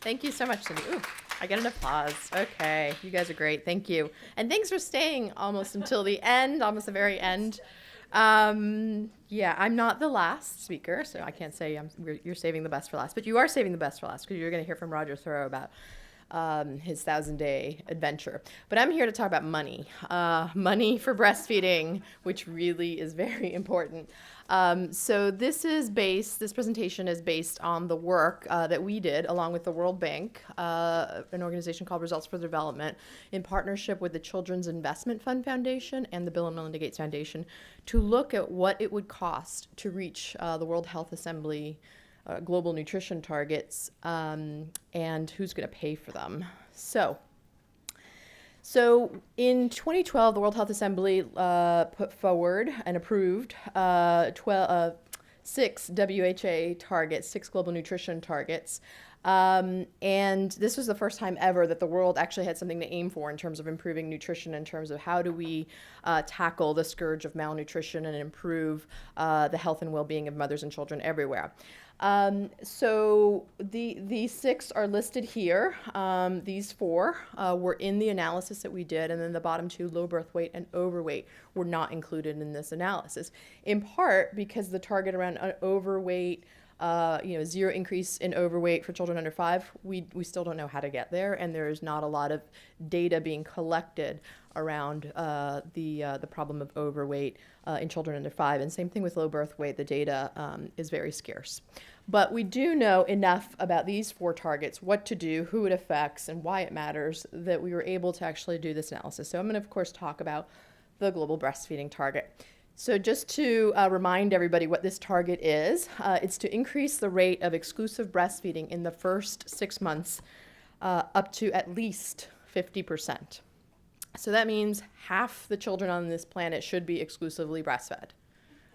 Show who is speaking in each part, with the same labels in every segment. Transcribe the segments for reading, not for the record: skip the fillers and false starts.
Speaker 1: Thank you so much, Cindy. Ooh, I get an applause. Okay, you guys are great. Thank you. And thanks for staying almost until the end, almost the very end. Yeah, I'm not the last speaker, so I can't say you're saving the best for last, but you are saving the best for last because you're going to hear from Roger Thoreau about his 1,000-day adventure. But I'm here to talk about money, money for breastfeeding, which really is very important. So this presentation is based on the work that we did along with the World Bank, an organization called Results for Development, in partnership with the Children's Investment Fund Foundation and the Bill and Melinda Gates Foundation, to look at what it would cost to reach the World Health Assembly global nutrition targets, and who's going to pay for them. So in 2012, the World Health Assembly put forward and approved 6 WHA targets, 6 global nutrition targets. And this was the first time ever that the world actually had something to aim for in terms of improving nutrition, in terms of how do we tackle the scourge of malnutrition and improve the health and well-being of mothers and children everywhere. So the 6 are listed here. These 4 were in the analysis that we did, and then the bottom 2, low birth weight and overweight, were not included in this analysis, in part because the target around overweight, 0 increase in overweight for children under 5, we still don't know how to get there, and there's not a lot of data being collected around the problem of overweight in children under 5. And same thing with low birth weight, the data is very scarce. But we do know enough about these 4 targets, what to do, who it affects, and why it matters, that we were able to actually do this analysis. So I'm going to, of course, talk about the global breastfeeding target. So just to remind everybody what this target is, it's to increase the rate of exclusive breastfeeding in the first 6 months up to at least 50%. So that means half the children on this planet should be exclusively breastfed.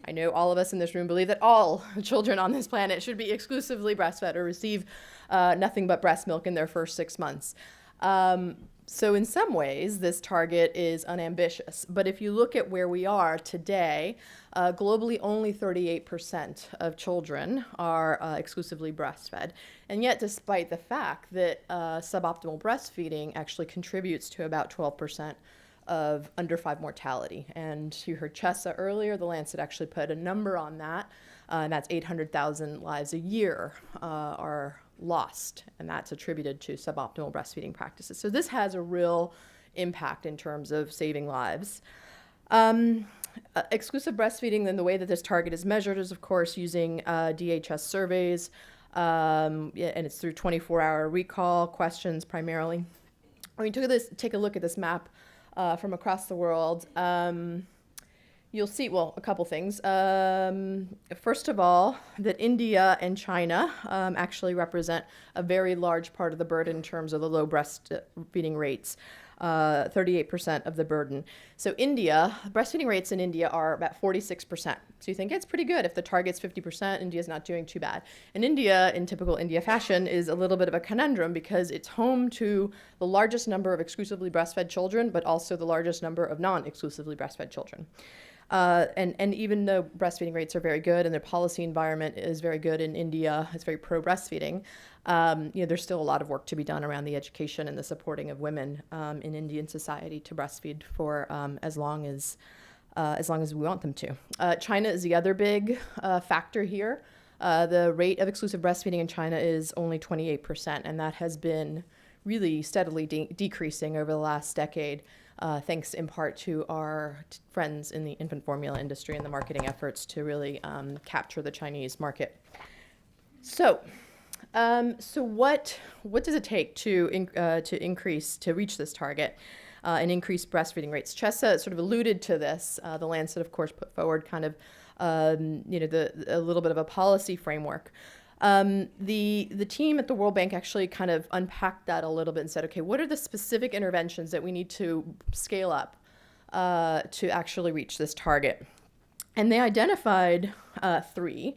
Speaker 1: I know all of us in this room believe that all children on this planet should be exclusively breastfed or receive nothing but breast milk in their first 6 months. So in some ways, this target is unambitious. But if you look at where we are today, globally only 38% of children are exclusively breastfed. And yet, despite the fact that suboptimal breastfeeding actually contributes to about 12% of under 5 mortality. And you heard Chessa earlier, the Lancet actually put a number on that, and that's 800,000 lives a year are lost, and that's attributed to suboptimal breastfeeding practices. So this has a real impact in terms of saving lives. Exclusive breastfeeding, then the way that this target is measured is, of course, using DHS surveys, and it's through 24-hour recall questions primarily. When you take a look at this map from across the world, you'll see, well, a couple things. First of all, that India and China actually represent a very large part of the burden in terms of the low breastfeeding rates, 38% of the burden. So breastfeeding rates in India are about 46%. So you think it's pretty good. If the target's 50%, India's not doing too bad. And India, in typical India fashion, is a little bit of a conundrum because it's home to the largest number of exclusively breastfed children, but also the largest number of non-exclusively breastfed children. And even though breastfeeding rates are very good and their policy environment is very good in India, it's very pro-breastfeeding, there's still a lot of work to be done around the education and the supporting of women in Indian society to breastfeed for as long as we want them to. China is the other big factor here. The rate of exclusive breastfeeding in China is only 28%, and that has been really steadily decreasing over the last decade, thanks in part to our friends in the infant formula industry and the marketing efforts to really capture the Chinese market. So what does it take to reach this target and increase breastfeeding rates? Chessa sort of alluded to this. The Lancet, of course, put forward kind of a little bit of a policy framework. The team at the World Bank actually kind of unpacked that a little bit and said, okay, what are the specific interventions that we need to scale up to actually reach this target? And they identified 3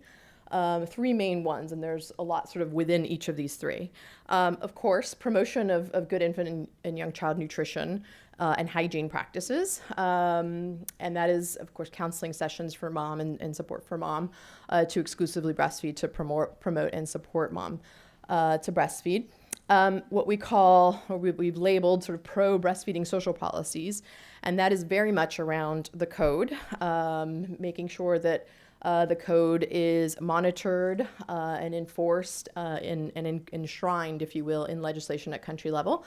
Speaker 1: main ones, and there's a lot sort of within each of these 3. Of course, promotion of good infant and young child nutrition and hygiene practices. And that is, of course, counseling sessions for mom and support for mom to exclusively breastfeed, to promote and support mom to breastfeed. what we call, or we've labeled sort of pro-breastfeeding social policies, and that is very much around the code, making sure that the code is monitored and enforced and enshrined, if you will, in legislation at country level.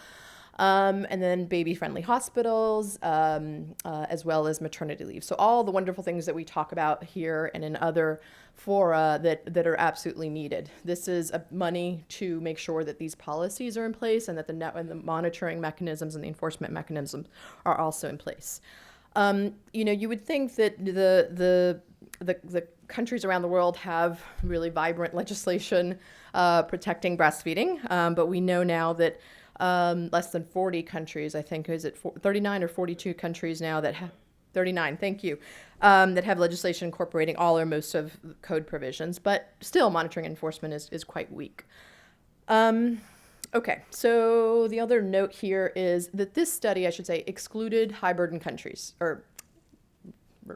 Speaker 1: And then baby-friendly hospitals, as well as maternity leave. So all the wonderful things that we talk about here and in other fora that are absolutely needed. This is money to make sure that these policies are in place and that the monitoring mechanisms and the enforcement mechanisms are also in place. You would think that the countries around the world have really vibrant legislation protecting breastfeeding, but we know now that less than 40 countries, I think, 39 or 42 countries now that have 39, thank you, that have legislation incorporating all or most of the code provisions, but still monitoring enforcement is quite weak. Okay, so the other note here is that this study, I should say, excluded high burden countries, or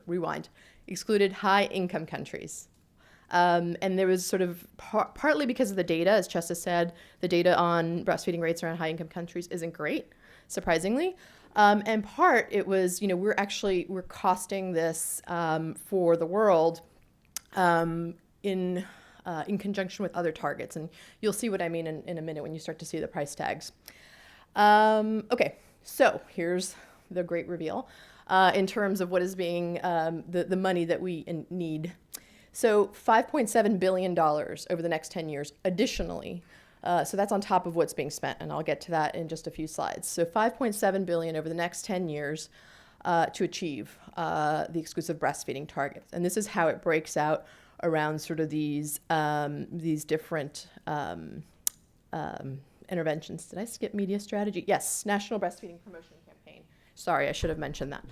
Speaker 1: rewind, excluded high income countries. And there was sort of partly because of the data, as Chessa said, the data on breastfeeding rates around high income countries isn't great, surprisingly. And part it was, we're costing this for the world in conjunction with other targets. And you'll see what I mean in a minute when you start to see the price tags. Okay, so here's the great reveal in terms of what is being the money that we need. So $5.7 billion over the next 10 years additionally. So that's on top of what's being spent, and I'll get to that in just a few slides. So $5.7 billion over the next 10 years to achieve the exclusive breastfeeding target. And this is how it breaks out around sort of these different interventions. Did I skip media strategy? Yes, National Breastfeeding Promotion Campaign. Sorry, I should have mentioned that.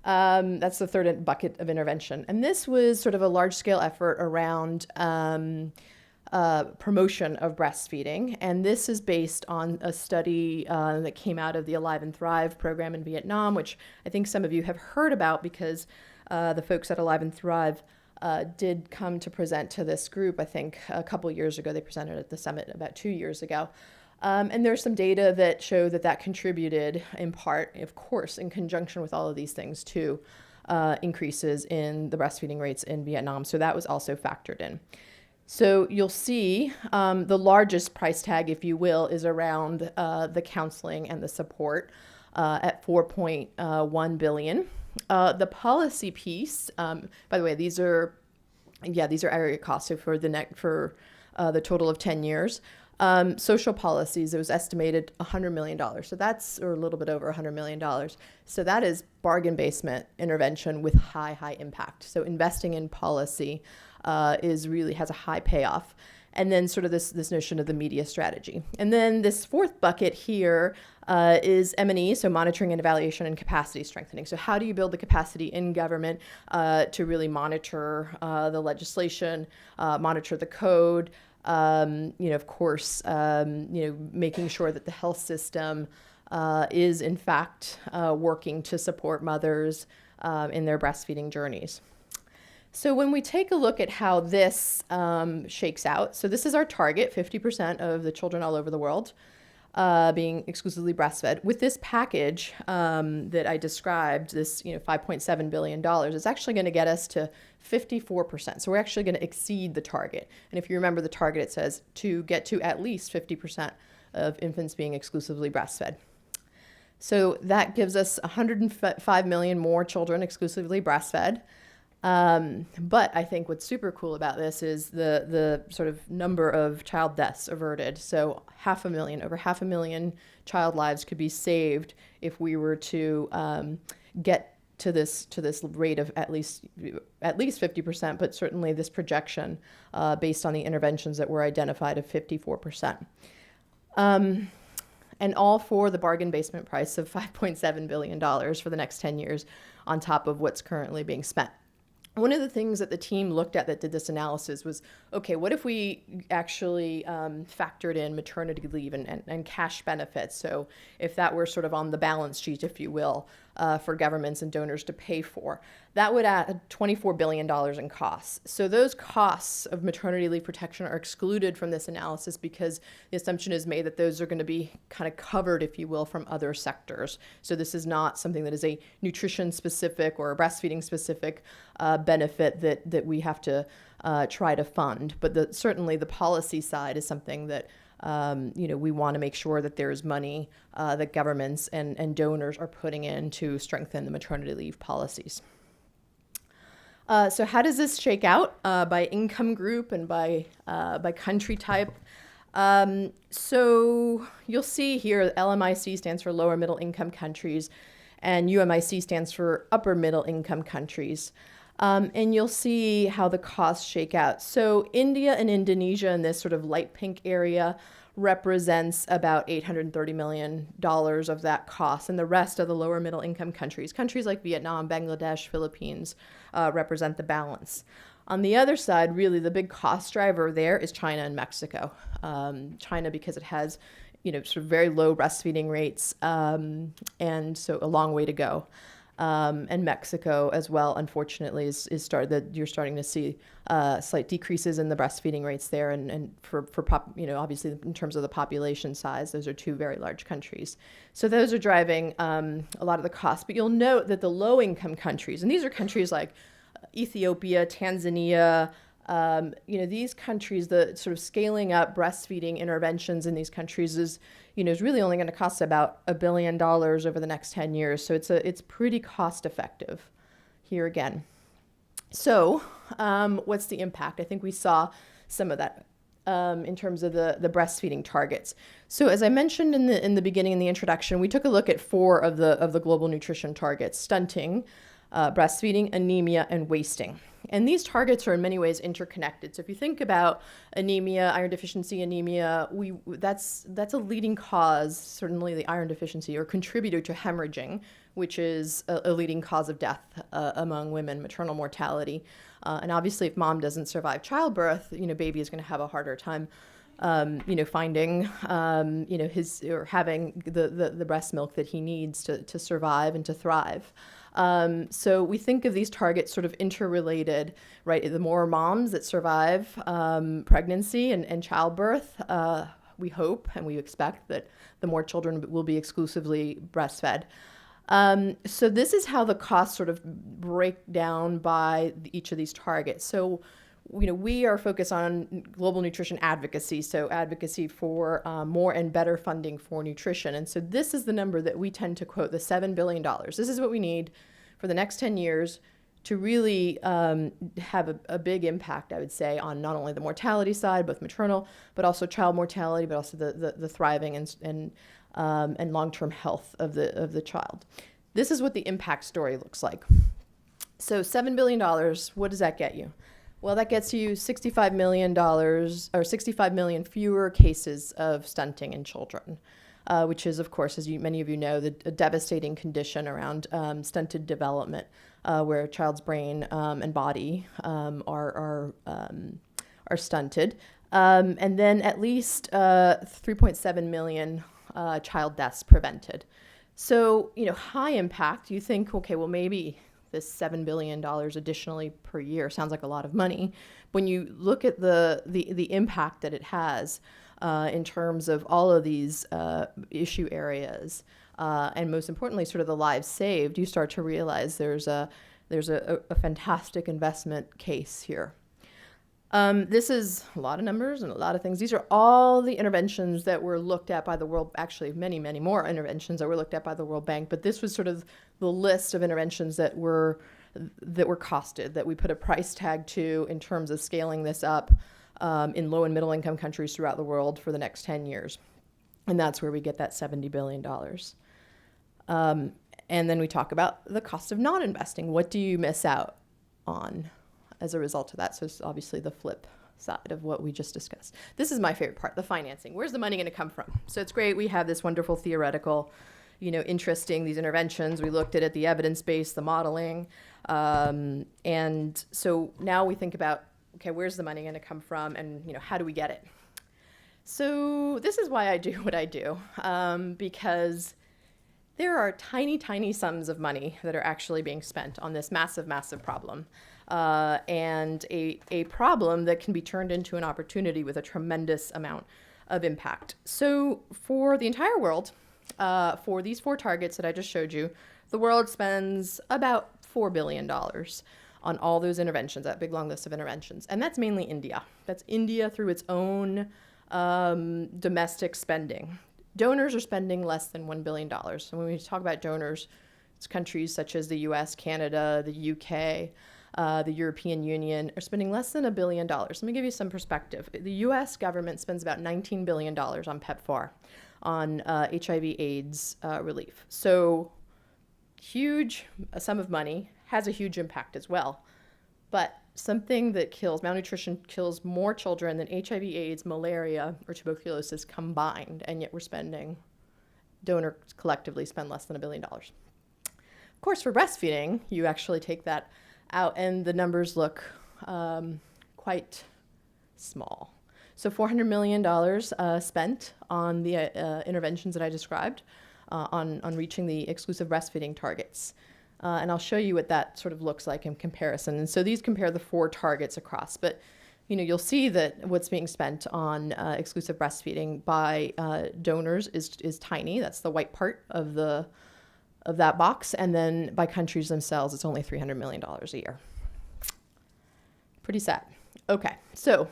Speaker 1: That's the third bucket of intervention. And this was sort of a large-scale effort around promotion of breastfeeding. And this is based on a study that came out of the Alive and Thrive program in Vietnam, which I think some of you have heard about because the folks at Alive and Thrive did come to present to this group, I think, a couple years ago. They presented at the summit about 2 years ago. And there's some data that show that contributed in part, of course, in conjunction with all of these things to increases in the breastfeeding rates in Vietnam. So that was also factored in. So you'll see the largest price tag, if you will, is around the counseling and the support at $4.1 billion. The policy piece, by the way, these are aggregate costs. So for the total of 10 years. Social policies, it was estimated $100 million. So that's, or a little bit over $100 million. So that is bargain basement intervention with high impact. So investing in policy has a high payoff. And then sort of this notion of the media strategy. And then this fourth bucket here is M&E, so monitoring and evaluation and capacity strengthening. So how do you build the capacity in government to really monitor the legislation, monitor the code, of course, making sure that the health system is in fact working to support mothers in their breastfeeding journeys. So when we take a look at how this shakes out, so this is our target, 50% of the children all over the world being exclusively breastfed. With this package that I described, this $5.7 billion, it's actually going to get us to 54%. So we're actually going to exceed the target. And if you remember the target, it says to get to at least 50% of infants being exclusively breastfed. So that gives us 105 million more children exclusively breastfed. But I think what's super cool about this is the sort of number of child deaths averted. So over half a million child lives could be saved if we were to get to this rate of at least 50%, but certainly this projection based on the interventions that were identified of 54%. And all for the bargain basement price of $5.7 billion for the next 10 years on top of what's currently being spent. One of the things that the team looked at that did this analysis was, okay, what if we actually factored in maternity leave and cash benefits? So if that were sort of on the balance sheet, if you will, for governments and donors to pay for. That would add $24 billion in costs. So those costs of maternity leave protection are excluded from this analysis because the assumption is made that those are going to be kind of covered, if you will, from other sectors. So this is not something that is a nutrition specific or a breastfeeding specific benefit that we have to try to fund. But certainly the policy side is something that we want to make sure that there's money that governments and donors are putting in to strengthen the maternity leave policies. So how does this shake out by income group and by country type? So you'll see here LMIC stands for lower middle income countries and UMIC stands for upper middle income countries. And you'll see how the costs shake out. So India and Indonesia in this sort of light pink area represents about $830 million of that cost. And the rest of the lower middle income countries like Vietnam, Bangladesh, Philippines, represent the balance. On the other side, really the big cost driver there is China and Mexico. China because it has, sort of very low breastfeeding rates, and so a long way to go. And Mexico as well, unfortunately, you're starting to see slight decreases in the breastfeeding rates there, and obviously in terms of the population size, those are two very large countries. So those are driving a lot of the costs. But you'll note that the low-income countries, and these are countries like Ethiopia, Tanzania, these countries, the sort of scaling up breastfeeding interventions in these countries is really only going to cost about $1 billion over the next 10 years. So it's pretty cost effective here again. So what's the impact? I think we saw some of that in terms of the breastfeeding targets. So as I mentioned in the beginning, in the introduction, we took a look at 4 of the global nutrition targets: stunting, breastfeeding, anemia, and wasting. And these targets are in many ways interconnected. So if you think about anemia, iron deficiency anemia, that's a leading cause, certainly the iron deficiency, or contributor to hemorrhaging, which is a leading cause of death among women, maternal mortality. And obviously, if mom doesn't survive childbirth, baby is going to have a harder time finding, his or having the breast milk that he needs to survive and to thrive. So we think of these targets sort of interrelated, right? The more moms that survive pregnancy and childbirth, we hope and we expect that the more children will be exclusively breastfed. So this is how the costs sort of break down by each of these targets. So we are focused on global nutrition advocacy, so advocacy for more and better funding for nutrition. And so this is the number that we tend to quote, the $7 billion. This is what we need for the next 10 years to really have a big impact, I would say, on not only the mortality side, both maternal, but also child mortality, but also the thriving and long-term health of the child. This is what the impact story looks like. So $7 billion, what does that get you? Well, that gets you $65 million or 65 million fewer cases of stunting in children, which is, of course, as many of you know, a devastating condition around stunted development, where a child's brain and body are stunted, and then at least 3.7 million child deaths prevented. So, high impact. You think, okay, well, maybe this $7 billion additionally per year sounds like a lot of money. When you look at the impact that it has in terms of all of these issue areas, and most importantly, sort of the lives saved, you start to realize there's a fantastic investment case here. This is a lot of numbers and a lot of things. These are all the interventions that were looked at by the World, actually many, many more interventions that were looked at by the World Bank, but this was sort of the list of interventions that were costed, that we put a price tag to in terms of scaling this up in low and middle income countries throughout the world for the next 10 years. And that's where we get that $70 billion. And then we talk about the cost of not investing. What do you miss out on as a result of that? So it's obviously the flip side of what we just discussed. This is my favorite part, the financing. Where's the money going to come from? So it's great. We have this wonderful theoretical, interesting, these interventions. We looked at it, the evidence base, the modeling. And so now we think about, okay, where's the money going to come from, and how do we get it? So this is why I do what I do, because there are tiny, tiny sums of money that are actually being spent on this massive, massive problem. And a problem that can be turned into an opportunity with a tremendous amount of impact. So for the entire world, for these 4 targets that I just showed you, the world spends about $4 billion on all those interventions, that big long list of interventions. And that's mainly India. That's India through its own domestic spending. Donors are spending less than $1 billion. And when we talk about donors, it's countries such as the US, Canada, the UK, the European Union are spending less than $1 billion. Let me give you some perspective. The US government spends about $19 billion on PEPFAR, on HIV/AIDS relief. So huge sum of money, has a huge impact as well. But something that kills, malnutrition kills more children than HIV/AIDS, malaria, or tuberculosis combined, and yet donors collectively spend less than $1 billion. Of course, for breastfeeding, you actually take that out and the numbers look quite small. So $400 million spent on the interventions that I described on reaching the exclusive breastfeeding targets. And I'll show you what that sort of looks like in comparison. And so these compare the 4 targets across, but you'll see that what's being spent on exclusive breastfeeding by donors is tiny. That's the white part of that box. And then by countries themselves, it's only $300 million a year. Pretty sad. Okay, so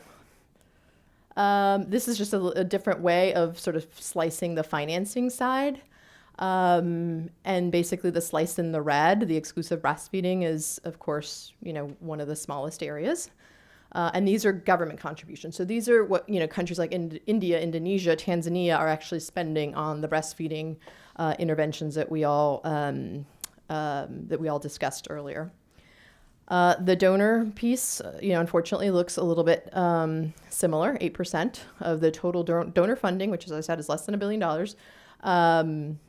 Speaker 1: this is just a different way of sort of slicing the financing side. And basically the slice in the red, the exclusive breastfeeding is, of course, one of the smallest areas. And these are government contributions. So these are what, countries like India, Indonesia, Tanzania are actually spending on the breastfeeding interventions that we all discussed earlier. The donor piece, unfortunately looks a little bit similar. 8% of the total donor funding, which, as I said, is less than $1 billion,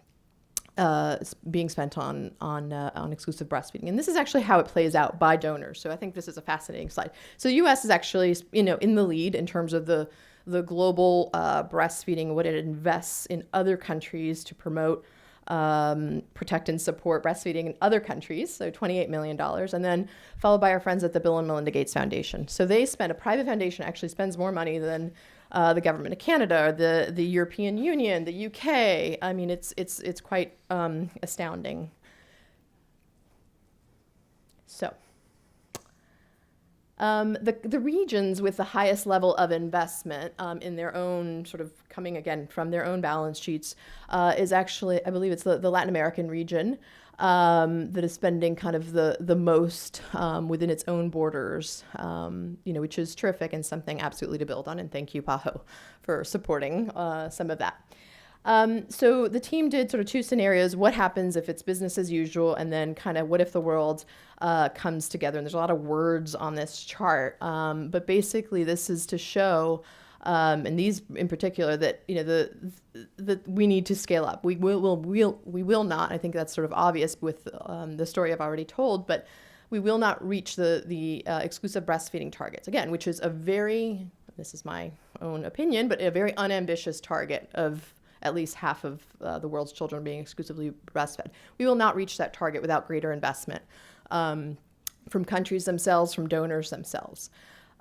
Speaker 1: being spent on exclusive breastfeeding. And this is actually how it plays out by donors. So I think this is a fascinating slide. So the U.S. is actually, in the lead in terms of the global breastfeeding, what it invests in other countries to promote, protect and support breastfeeding in other countries, so $28 million, and then followed by our friends at the Bill and Melinda Gates Foundation. So a private foundation actually spends more money than the government of Canada, the European Union, the UK. I mean, it's quite astounding. So the regions with the highest level of investment in their own sort of coming again from their own balance sheets is actually, I believe it's the Latin American region that is spending kind of the most within its own borders, which is terrific and something absolutely to build on. And thank you, PAHO, for supporting some of that. So the team did sort of 2 scenarios. What happens if it's business as usual? And then kind of what if the world comes together? And there's a lot of words on this chart. But basically this is to show, and these in particular, that, that we need to scale up. We will not, I think that's sort of obvious with the story I've already told, but we will not reach the exclusive breastfeeding targets, again, which is this is my own opinion, but a very unambitious target of at least half of the world's children being exclusively breastfed. We will not reach that target without greater investment from countries themselves, from donors themselves.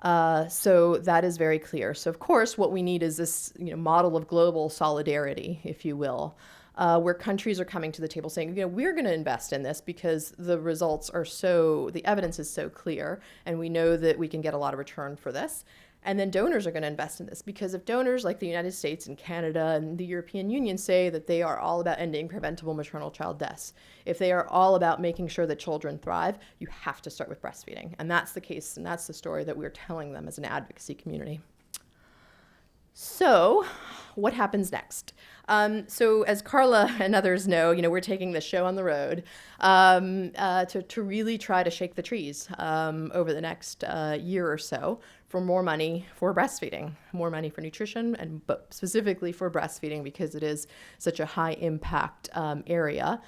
Speaker 1: So that is very clear. So of course, what we need is this model of global solidarity, if you will, where countries are coming to the table saying, we're going to invest in this because the evidence is so clear, and we know that we can get a lot of return for this. And then donors are going to invest in this because if donors like the United States and Canada and the European Union say that they are all about ending preventable maternal child deaths, if they are all about making sure that children thrive, you have to start with breastfeeding. And that's the case, and that's the story that we're telling them as an advocacy community. So what happens next? So as Carla and others know, we're taking the show on the road to really try to shake the trees over the next year or so for more money for breastfeeding, more money for nutrition, but specifically for breastfeeding because it is such a high impact area.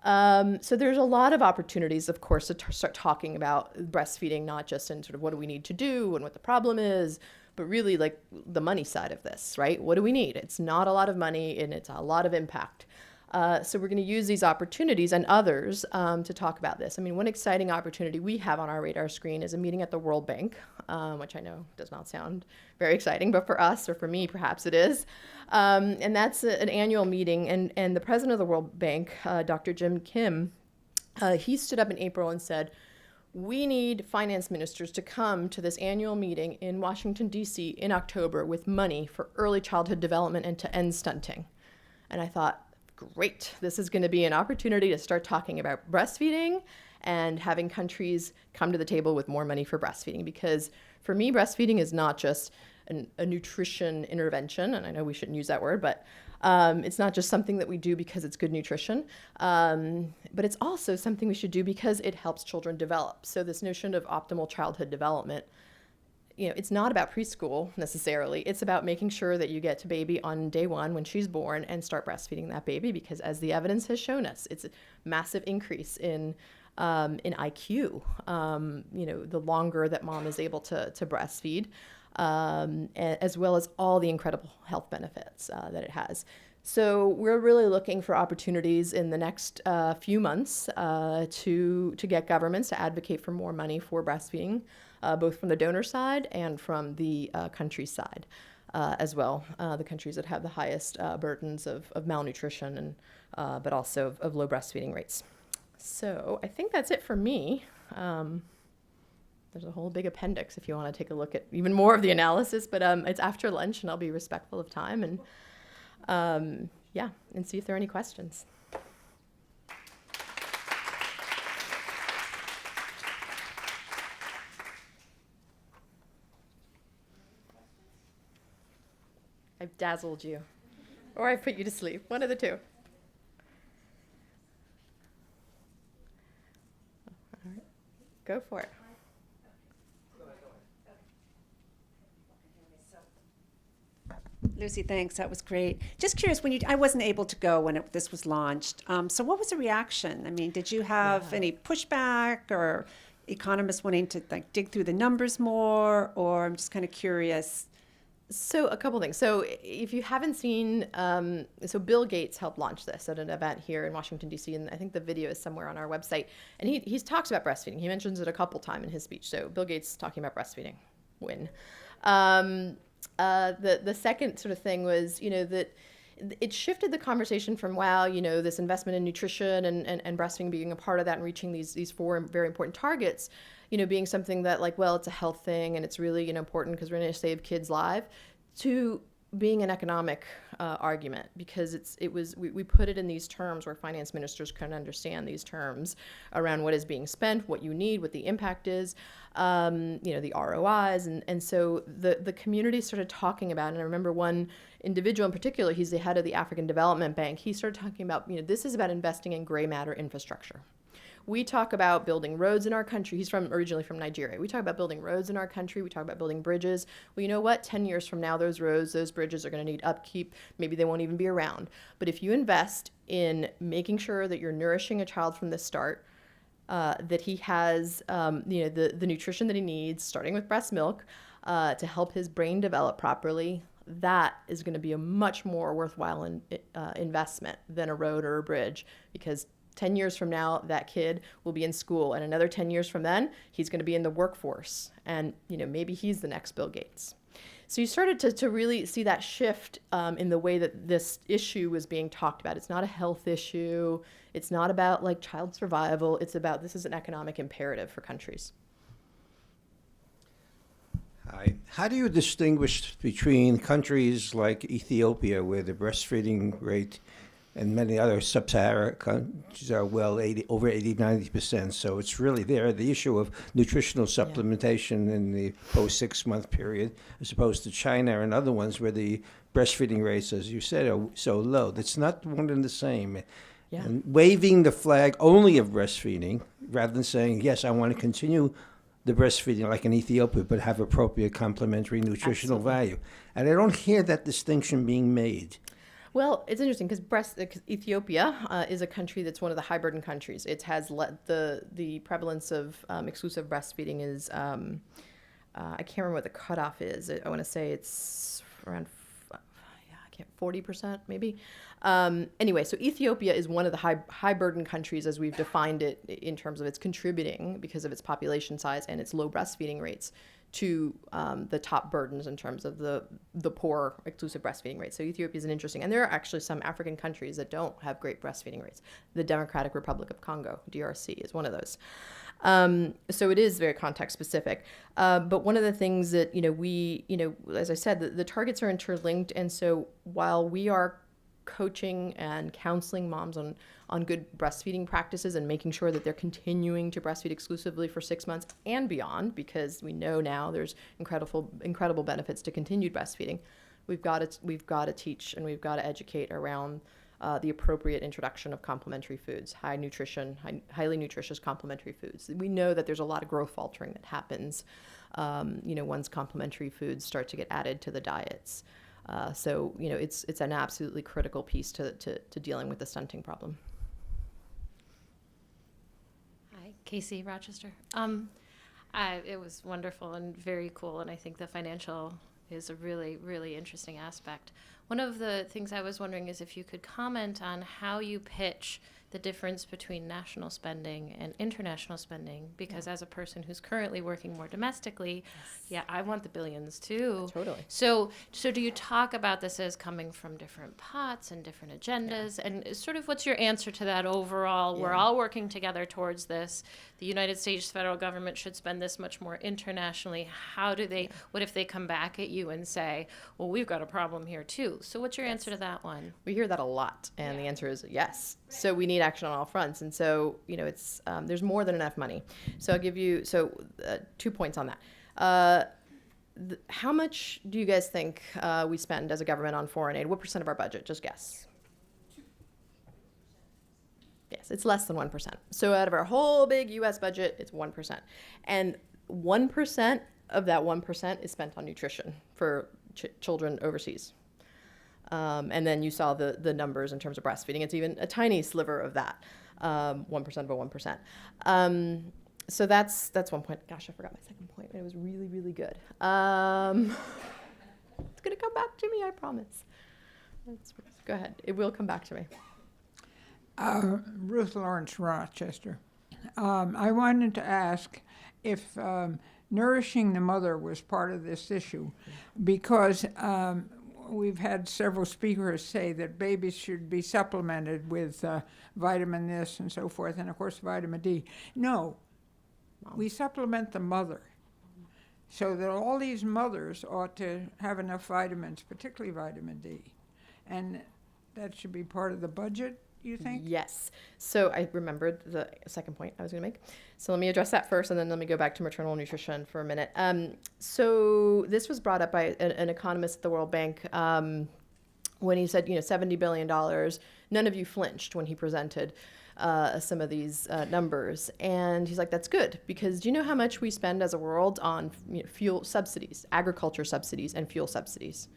Speaker 1: So there's a lot of opportunities, of course, to start talking about breastfeeding, not just in sort of what do we need to do and what the problem is, but really like the money side of this, right? What do we need? It's not a lot of money and it's a lot of impact. So we're going to use these opportunities and others to talk about this. I mean, one exciting opportunity we have on our radar screen is a meeting at the World Bank, which I know does not sound very exciting, but for us, or for me, perhaps it is. And that's an annual meeting. And the president of the World Bank, Dr. Jim Kim, he stood up in April and said, we need finance ministers to come to this annual meeting in Washington, D.C. in October with money for early childhood development and to end stunting. And I thought, great, this is going to be an opportunity to start talking about breastfeeding and having countries come to the table with more money for breastfeeding. Because for me, breastfeeding is not just a nutrition intervention, and I know we shouldn't use that word, but it's not just something that we do because it's good nutrition, but it's also something we should do because it helps children develop. So this notion of optimal childhood development, it's not about preschool necessarily. It's about making sure that you get to baby on day one when she's born and start breastfeeding that baby, because as the evidence has shown us, it's a massive increase in IQ, the longer that mom is able to breastfeed, as well as all the incredible health benefits that it has. So we're really looking for opportunities in the next few months to get governments to advocate for more money for breastfeeding, both from the donor side and from the country side as well, the countries that have the highest burdens of malnutrition and but also of low breastfeeding rates. So I think that's it for me. There's a whole big appendix if you want to take a look at even more of the analysis, but it's after lunch and I'll be respectful of time and and see if there are any questions. I've dazzled you, or I've put you to sleep, one of the two. All right, go for it.
Speaker 2: Lucy, thanks. That was great. Just curious, I wasn't able to go when this was launched. So what was the reaction? I mean, did you have any pushback or economists wanting to dig through the numbers more? Or I'm just kind of curious.
Speaker 1: So a couple things. So if you haven't seen, so Bill Gates helped launch this at an event here in Washington, D.C., and I think the video is somewhere on our website. And he talks about breastfeeding. He mentions it a couple times in his speech. So Bill Gates talking about breastfeeding, win. The second sort of thing was, that it shifted the conversation from, wow, this investment in nutrition and breastfeeding being a part of that and reaching these four very important targets, being something that it's a health thing and it's really important because we're going to save kids' lives, to being an economic argument, because we put it in these terms where finance ministers can understand these terms around what is being spent, what you need, what the impact is, the ROIs, and so the community started talking about it. And I remember one individual in particular, he's the head of the African Development Bank, he started talking about, this is about investing in gray matter infrastructure. We talk about building roads in our country. He's originally from Nigeria. We talk about building roads in our country. We talk about building bridges. Well, you know what? 10 years from now, those roads, those bridges are going to need upkeep. Maybe they won't even be around. But if you invest in making sure that you're nourishing a child from the start, that he has the nutrition that he needs, starting with breast milk, to help his brain develop properly, that is going to be a much more worthwhile investment than a road or a bridge, because 10 years from now, that kid will be in school, and another 10 years from then, he's going to be in the workforce, and maybe he's the next Bill Gates. So you started to really see that shift in the way that this issue was being talked about. It's not a health issue. It's not about child survival. It's about, this is an economic imperative for countries.
Speaker 3: Hi. How do you distinguish between countries like Ethiopia, where the breastfeeding rate and many other sub-Saharan countries are over 80, 90%. So it's really there, the issue of nutritional supplementation in the post-6-month period, as opposed to China and other ones where the breastfeeding rates, as you said, are so low. That's not one and the same.
Speaker 1: Yeah.
Speaker 3: And waving the flag only of breastfeeding, rather than saying, yes, I want to continue the breastfeeding like in Ethiopia, but have appropriate complementary nutritional value. And I don't hear that distinction being made.
Speaker 1: Well, it's interesting because Ethiopia is a country that's one of the high burden countries. It has the prevalence of exclusive breastfeeding is I can't remember what the cutoff is. I want to say it's around 40% maybe. Anyway, so Ethiopia is one of the high burden countries as we've defined it in terms of its contributing because of its population size and its low breastfeeding rates to the top burdens in terms of the poor exclusive breastfeeding rates. So Ethiopia is an interesting, and there are actually some African countries that don't have great breastfeeding rates. The Democratic Republic of Congo, DRC, is one of those. So it is very context specific. But one of the things that, we, as I said, the targets are interlinked. And so while we are coaching and counseling moms on good breastfeeding practices and making sure that they're continuing to breastfeed exclusively for 6 months and beyond, because we know now there's incredible benefits to continued breastfeeding, we've got to teach and we've got to educate around the appropriate introduction of complementary foods, highly nutritious complementary foods. We know that there's a lot of growth faltering that happens, once complementary foods start to get added to the diets. So it's an absolutely critical piece to dealing with the stunting problem.
Speaker 4: Hi, Casey, Rochester. It was wonderful and very cool, and I think the financial is a really, really interesting aspect. One of the things I was wondering is if you could comment on how you pitch the difference between national spending and international spending, because as a person who's currently working more domestically, I want the billions too.
Speaker 1: Totally.
Speaker 4: So do you talk about this as coming from different pots and different agendas? And sort of what's your answer to that overall? We're all working together towards this. The United States federal government should spend this much more internationally. What if they come back at you and say, well, we've got a problem here too? So what's your answer to that one?
Speaker 1: We hear that a lot, and the answer is yes. So we need action on all fronts, and so it's there's more than enough money. So I'll give you 2 points on that. How much do you guys think we spend as a government on foreign aid? What percent of our budget? Just guess. Yes, it's less than 1%. So out of our whole big U.S. budget, it's 1%, and 1% of that 1% is spent on nutrition for children overseas. And then you saw the numbers in terms of breastfeeding. It's even a tiny sliver of that, 1% of a 1%. So that's 1 point. Gosh, I forgot my second point. It was really, really good. It's going to come back to me, I promise. Go ahead. It will come back to me.
Speaker 5: Ruth Lawrence, Rochester. I wanted to ask if nourishing the mother was part of this issue, because we've had several speakers say that babies should be supplemented with vitamin this and so forth, and of course vitamin D. No, we supplement the mother, so that all these mothers ought to have enough vitamins, particularly vitamin D, and that should be part of the budget, you think?
Speaker 1: Yes. So I remembered the second point I was going to make. So let me address that first, and then let me go back to maternal nutrition for a minute. So this was brought up by an economist at the World Bank when he said, $70 billion. None of you flinched when he presented some of these numbers. And he's like, that's good, because do you know how much we spend as a world on fuel subsidies, agriculture subsidies, and fuel subsidies?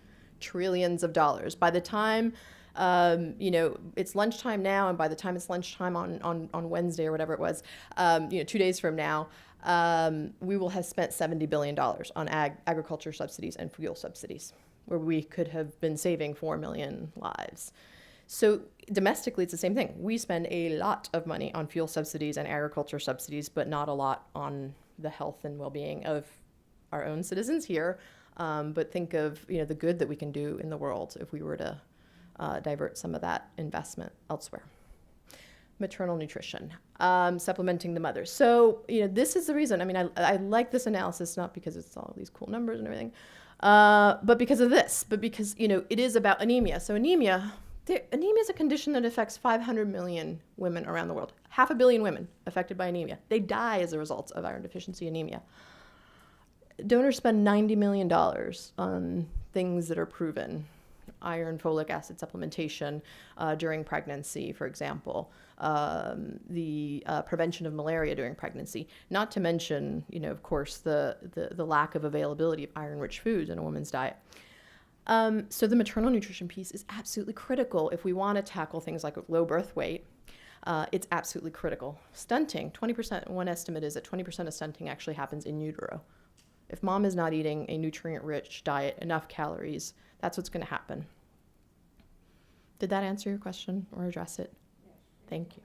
Speaker 1: Trillions of dollars. By the time it's lunchtime now, and by the time it's lunchtime on Wednesday or whatever it was, 2 days from now, we will have spent $70 billion on agriculture subsidies and fuel subsidies, where we could have been saving 4 million lives. So domestically, it's the same thing. We spend a lot of money on fuel subsidies and agriculture subsidies, but not a lot on the health and well-being of our own citizens here. But think of the good that we can do in the world if we were to divert some of that investment elsewhere. Maternal nutrition, supplementing the mother. So, this is the reason. I mean, I like this analysis, not because it's all these cool numbers and everything, but because of this, but because, it is about anemia. So anemia is a condition that affects 500 million women around the world. 500 million women affected by anemia. They die as a result of iron deficiency anemia. Donors spend $90 million on things that are proven. Iron, folic acid supplementation during pregnancy, for example, the prevention of malaria during pregnancy, not to mention, of course, the lack of availability of iron-rich foods in a woman's diet. So the maternal nutrition piece is absolutely critical if we want to tackle things like low birth weight. It's absolutely critical. Stunting, 20%, one estimate is that 20% of stunting actually happens in utero. If mom is not eating a nutrient-rich diet, enough calories, that's what's going to happen. Did that answer your question or address it? Thank you.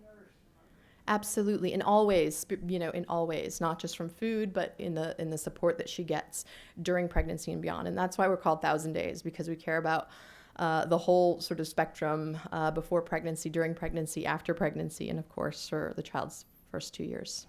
Speaker 1: Absolutely, in all ways, in all ways, not just from food, but in the support that she gets during pregnancy and beyond. And that's why we're called 1,000 Days, because we care about the whole sort of spectrum before pregnancy, during pregnancy, after pregnancy, and of course for the child's first 2 years.